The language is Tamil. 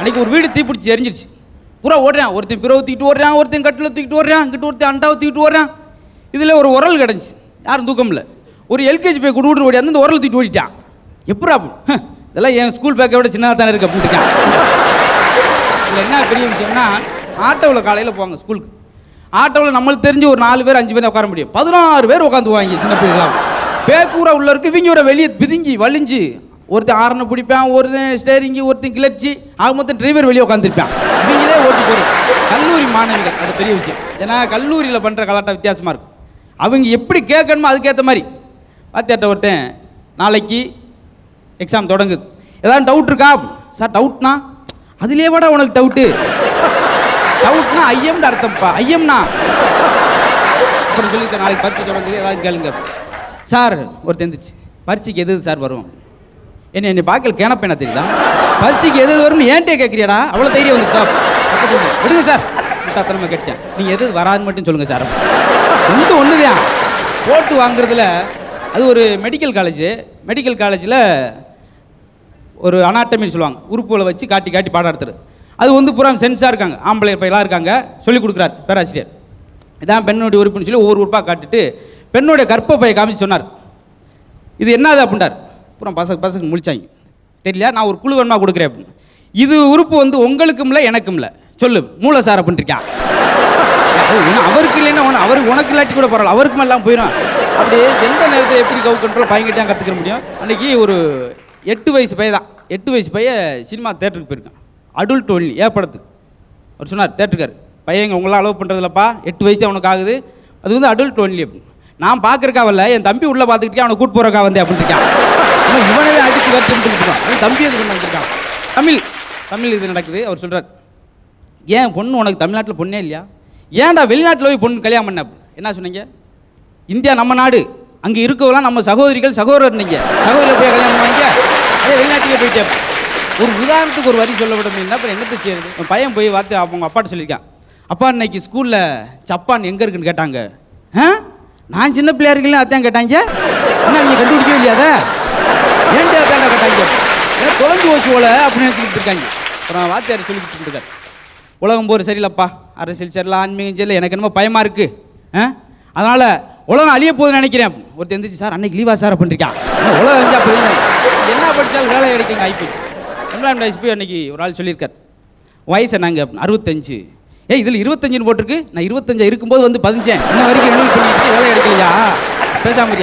அன்றைக்கி ஒரு வீடு தீப்பிடிச்சி எரிஞ்சிருச்சு. பூரா ஓடுறான், ஒருத்தன் பிறகு தூக்கிட்டு ஓடுறான், ஒருத்தன் கட்டில் தூக்கிட்டு ஓடுறான், இங்கிட்ட ஒருத்தன் அண்டாவை தூக்கிட்டு ஓடுறான். இதில் ஒரு உரல் கிடஞ்சி, யாரும் தூக்கம் இல்லை. ஒரு எல்கேஜி போய் குடுகுடு ஓடியாந்து இந்த உரல் தூக்கிட்டு ஓடிட்டான். எப்படா இதெல்லாம் என் ஸ்கூல் பேக்கை விட சின்னதாக தானே இருக்குது அப்படின்னு இருக்கான். இதில் என்ன பெரிய விஷயம்னா, ஆட்டோவில் காலையில் போவாங்க ஸ்கூலுக்கு. ஆட்டோவில் நம்மளுக்கு தெரிஞ்சு ஒரு 4 பேர் 5 பேர் உட்கார முடியும். 16 பேர் உட்காந்துவாங்க சின்ன பிள்ளைகளாம். பேக்கூரை உள்ள இருக்கு, இவங்க ஒரு வெளியே பிதிஞ்சி வலிஞ்சு, ஒருத்தன் ஆரனை பிடிப்பான், ஒருத்தன் ஸ்டேரிங்கு, ஒருத்தன் கிளர்ச்சி, ஆக மொத்தம் டிரைவர் வெளியே உட்காந்துருப்பான். இவங்களே ஓட்டி போகிறோம். கல்லூரி மாணவிகள் அது பெரிய விஷயம். ஏன்னா கல்லூரியில் பண்ணுற கலாட்டம் வித்தியாசமாக இருக்கும். அவங்க எப்படி கேட்கணுமோ அதுக்கேற்ற மாதிரி. வாத்தியார்ட்ட ஒருத்தன், நாளைக்கு எக்ஸாம் தொடங்குது, ஏதாவது டவுட் இருக்கா சார்? டவுட்னா அதுலேயே வாடா உனக்கு டவுட்டு. டவுட்னா ஐயம்னு அர்த்தம்ப்பா. ஐயம்னா அப்புறம் சொல்லியிருக்கேன், நாளைக்கு பரீட்சை தொடங்குது, ஏதாவது கேளுங்க சார். ஒருத்தன் இருந்துச்சு, பரீட்சைக்கு எது சார் வரும்? என்னை பார்க்கல கேனப்பேனா தெரியுதா? பரீட்சைக்கு எது வரும்னு ஏன்ட்டே கேட்குறியாடா? அவ்வளோ தைரியம் வந்து சார் விடுங்க சார். முட்டாத்தனமா கேட்டேன், நீங்கள் எது வராதுன்னு மட்டும் சொல்லுங்கள் சார். ஒன்றுதான் போட்டு வாங்குறதுல. அது ஒரு மெடிக்கல் காலேஜ். மெடிக்கல் காலேஜில் ஒரு அனாட்டமின்னு சொல்லுவாங்க, உறுப்புகளை வச்சு காட்டி காட்டி பாடம் எடுத்துரு. அது வந்து பூரா சென்ஸாக இருக்காங்க, ஆம்பளை பையெல்லாம் இருக்காங்க. சொல்லிக் கொடுக்குறாரு பேராசிரியர். இதான் பெண்ணுடைய உறுப்புன்னு சொல்லி ஒவ்வொரு உறுப்பாக காட்டிட்டு பெண்ணுடைய கர்ப்பப்பையை காமிச்சு சொன்னார். இது என்னது அப்படின்றார். அப்புறம் பசங்க முடிச்சாங்க. தெரியல, நான் ஒரு குழு வேணுமா கொடுக்குறேன் அப்படின்னு. இது உறுப்பு வந்து உங்களுக்கும் இல்லை எனக்கும் இல்லை, சொல்லு மூளை சார் அப்படின்ட்டு இருக்கான். அவருக்கு இல்லைன்னா அவருக்கு உனக்கு இல்லாட்டி கூட பரவாயில்ல, அவருக்கும் எல்லாம் போயிடும். அப்படியே எந்த நேரத்தை எப்படி கவு கண்ட்ரோல் பையன்கிட்ட கற்றுக்க முடியும். அன்றைக்கி ஒரு 8 வயசு பையன் தான், 8 வயசு பையன் சினிமா தேட்டருக்கு போயிருக்கான். அடல்ட் ஒன்லி ஏற்படுத்து அவர் சொன்னார். தேட்டருக்கார் பையன் உங்களால் அலோவ் பண்ணுறதில்லப்பா, 8 வயசு தான் உனக்கு ஆகுது, அது வந்து அடல்ட் ஒன்லி அப்படின்னு. நான் பார்க்குறக்கா வரல, என் தம்பி உள்ளே பார்த்துக்கிட்டே அவனை கூட்டு போகிறக்கா வந்தேன் அப்படின்னு இருக்கான். இவனவே அடித்து கற்றுக்கிட்டு அவன் தம்பி அது பண்ண வச்சுருக்கான். தமிழ் இது நடக்குது. அவர் சொல்கிறார், ஏன் பொண்ணு உனக்கு தமிழ்நாட்டில் பொண்ணே இல்லையா? ஏன்டா வெளிநாட்டில் போய் பொண்ணு கல்யாணம் பண்ண? என்ன சொன்னீங்க? இந்தியா நம்ம நாடு, அங்கே இருக்கவெல்லாம் நம்ம சகோதரிகள் சகோதரர், நீங்கள் சகோதரில் போய் கல்யாணம் பண்ணுவாங்க, அதே வெளிநாட்டுக்கே போயிட்டே. ஒரு உதாரணத்துக்கு ஒரு வரி சொல்ல விட முடியும்னா அப்புறம் என்னத்தை செய்யுது? பையன் போய் வார்த்தை அவங்க அப்பாட்ட சொல்லியிருக்கான். அப்பா இன்னைக்கு ஸ்கூலில் சப்பான் எங்கே இருக்குன்னு கேட்டாங்க. நான் சின்ன பிள்ளையா இருக்கல அதான் கேட்டாங்க. என்ன அவங்க கண்டுபிடிக்கவே இல்லையாத? ஏன்டா அதான் கேட்டாங்க? தொலைஞ்சு போச்சு போல அப்படின்னு நினச்சிக்கிட்டு இருக்காங்க. அப்புறம் வாத்தியார் சொல்லிக்கிட்டு இருக்காரு, உலகம் போகிற சரியில்லப்பா, அரசியல் சரியில்லை, ஆன்மீகம் சரியில்லை, எனக்கு என்னமோ பயமாக இருக்குது, அதனால் உலகம் அழிய போகுதுன்னு நினைக்கிறேன். ஒருத்தர் இருந்துச்சு, சார் அன்னைக்கு லீவா சார் அப்படின்ட்டுருக்கான். உலகம் அழிஞ்சா போயிருந்தேன், என்ன படித்தாலும் வேலை கிடைக்குங்க ஆகிப்போச்சு. எம்ப்ளாய்மெண்ட் ஐஸ்பி அன்றைக்கி ஒரு ஆள் சொல்லியிருக்கார். வயசு என்னங்க? 65. இதில் 25ன்னு போட்டிருக்கு, நான் 25 இருக்கும்போது வந்து 15, இன்ன வரைக்கும் ரெனியூல் பண்ணிட்டு வேலை கிடைக்கலையா? பேசாம